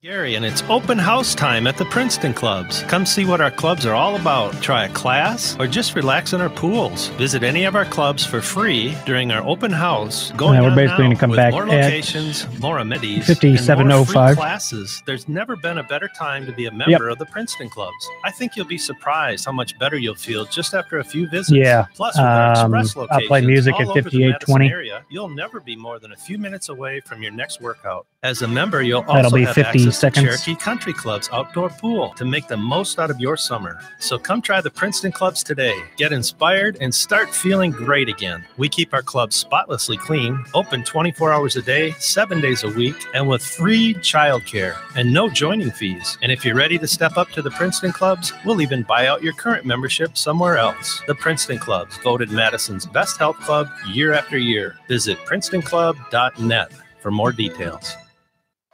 Gary, and it's open house time at the Princeton Clubs. Come see what our clubs are all about. Try a class or just relax in our pools. Visit any of our clubs for free during our open house. We're basically going to come back more locations, more amenities, 5705 classes. There's never been a better time to be a member of the Princeton Clubs. I think you'll be surprised how much better you'll feel just after a few visits. Yeah. Plus, with our express locations, I'll play music at 5820. Area, you'll never be more than a few minutes away from your next workout. As a member, you'll That'll also be have 50 access seconds. to Cherokee Country Club's outdoor pool to make the most out of your summer. So come try the Princeton Clubs today. Get inspired and start feeling great again. We keep our clubs spotlessly clean, open 24 hours a day, 7 days a week, and with free childcare and no joining fees. And if you're ready to step up to the Princeton Clubs, we'll even buy out your current membership somewhere else. The Princeton Clubs, voted Madison's best health club year after year. Visit PrincetonClub.net for more details.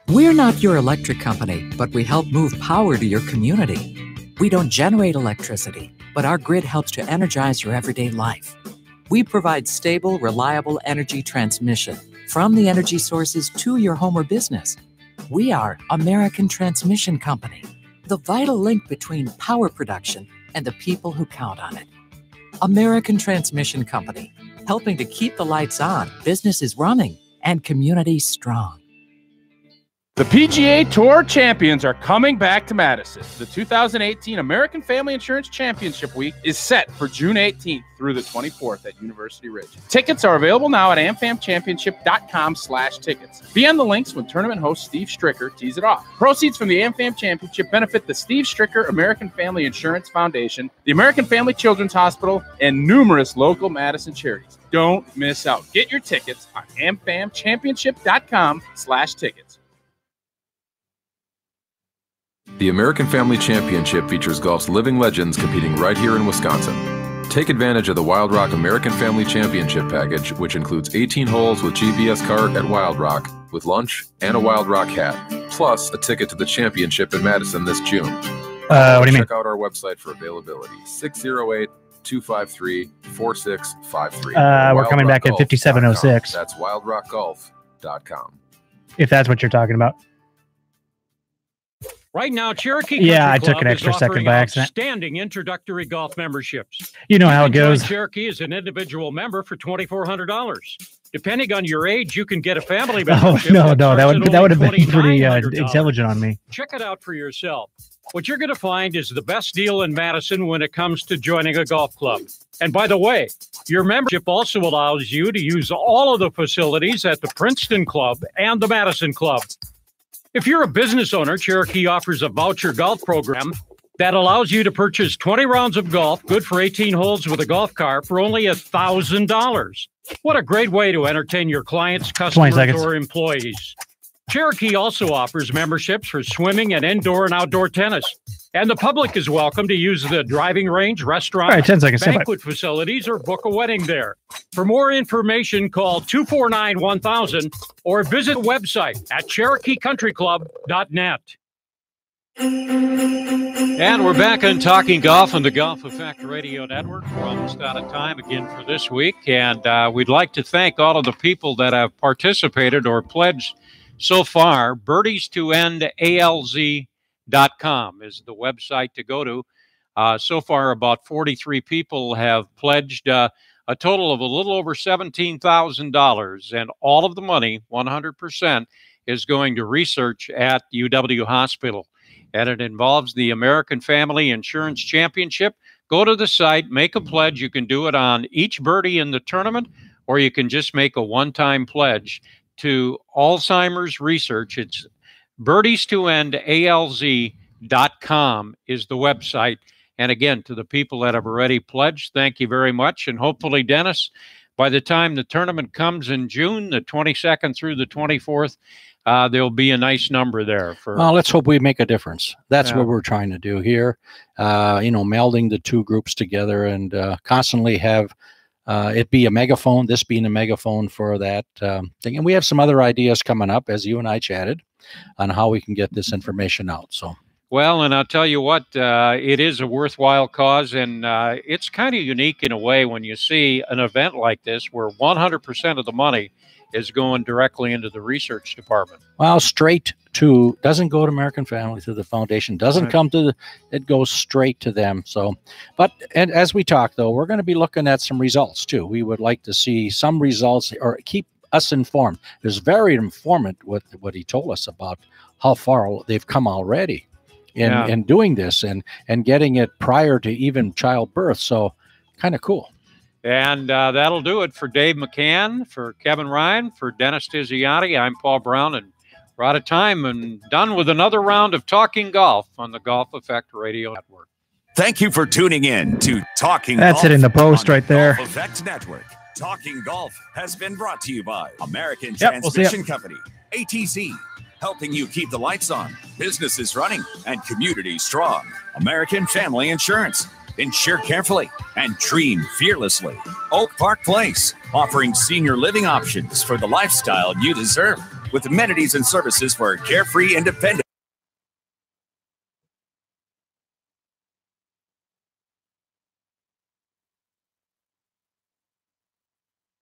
We're not your electric company, but we help move power to your community. We don't generate electricity, but our grid helps to energize your everyday life. We provide stable, reliable energy transmission from the energy sources to your home or business. We are American Transmission Company, the vital link between power production and the people who count on it. American Transmission Company, helping to keep the lights on, businesses running, and communities strong. The PGA Tour champions are coming back to Madison. The 2018 American Family Insurance Championship Week is set for June 18th through the 24th at University Ridge. Tickets are available now at amfamchampionship.com/tickets. Be on the links when tournament host Steve Stricker tees it off. Proceeds from the AmFam Championship benefit the Steve Stricker American Family Insurance Foundation, the American Family Children's Hospital, and numerous local Madison charities. Don't miss out. Get your tickets on amfamchampionship.com/tickets. The American Family Championship features golf's living legends competing right here in Wisconsin. Take advantage of the Wild Rock American Family Championship package, which includes 18 holes with GPS cart at Wild Rock, with lunch and a Wild Rock hat, plus a ticket to the championship in Madison this June. What do you mean? Check out our website for availability, 608-253-4653. We're coming back at 5706. That's wildrockgolf.com. If that's what you're talking about. Right now, Cherokee Yeah, Country I took Club an extra is second offering by accident. outstanding introductory golf memberships. You know how it can join goes. Cherokee as an individual member for $2,400. Depending on your age, you can get a family Oh membership. no, that would have been pretty $2,900. intelligent on me. Check it out for yourself. What you're going to find is the best deal in Madison when it comes to joining a golf club. And by the way, your membership also allows you to use all of the facilities at the Princeton Club and the Madison Club. If you're a business owner, Cherokee offers a voucher golf program that allows you to purchase 20 rounds of golf, good for 18 holes with a golf cart, for only $1,000. What a great way to entertain your clients, customers, or employees. Cherokee also offers memberships for swimming and indoor and outdoor tennis. And the public is welcome to use the driving range, restaurant, 10 seconds, banquet facilities, or book a wedding there. For more information, call 249-1000 or visit the website at CherokeeCountryClub.net. And we're back on Talking Golf on the Golf Effect Radio Network. We're almost out of time again for this week. And we'd like to thank all of the people that have participated or pledged so far. BirdiesToEndALZ.com is the website to go to. So far, about 43 people have pledged a total of a little over $17,000. And all of the money, 100%, is going to research at UW Hospital. And it involves the American Family Insurance Championship. Go to the site, make a pledge. You can do it on each birdie in the tournament, or you can just make a one-time pledge to Alzheimer's research. It's BirdiesToEndALZ.com is the website. And again, to the people that have already pledged, thank you very much. And hopefully, Dennis, by the time the tournament comes in June, the 22nd through the 24th, there'll be a nice number there. Well, let's hope we make a difference. That's what we're trying to do here. Melding the two groups together and constantly have it be a megaphone, this being a megaphone for that thing. And we have some other ideas coming up, as you and I chatted, on how we can get this information out. So. Well, and I'll tell you what, it is a worthwhile cause, and it's kind of unique in a way when you see an event like this where 100% of the money is going directly into the research department. Well, straight doesn't go to American Family, to the foundation, doesn't come to it goes straight to them. So, and as we talk though, we're going to be looking at some results too. We would like to see some results, or keep us informed. It's very informative what he told us about how far they've come already in doing this and getting it prior to even childbirth. So kind of cool. And that'll do it for Dave McCann, for Kevin Ryan, for Dennis Tiziati. I'm Paul Brown, and we're out of time and done with another round of Talking Golf on the Golf Effect Radio Network. Thank you for tuning in to Talking Golf. That's it in the post right there. Golf Effect Network. Talking Golf has been brought to you by American Transmission Company, ATC, helping you keep the lights on, businesses running, and communities strong. American Family Insurance. Insure carefully and dream fearlessly. Oak Park Place, offering senior living options for the lifestyle you deserve, with amenities and services for a carefree, independent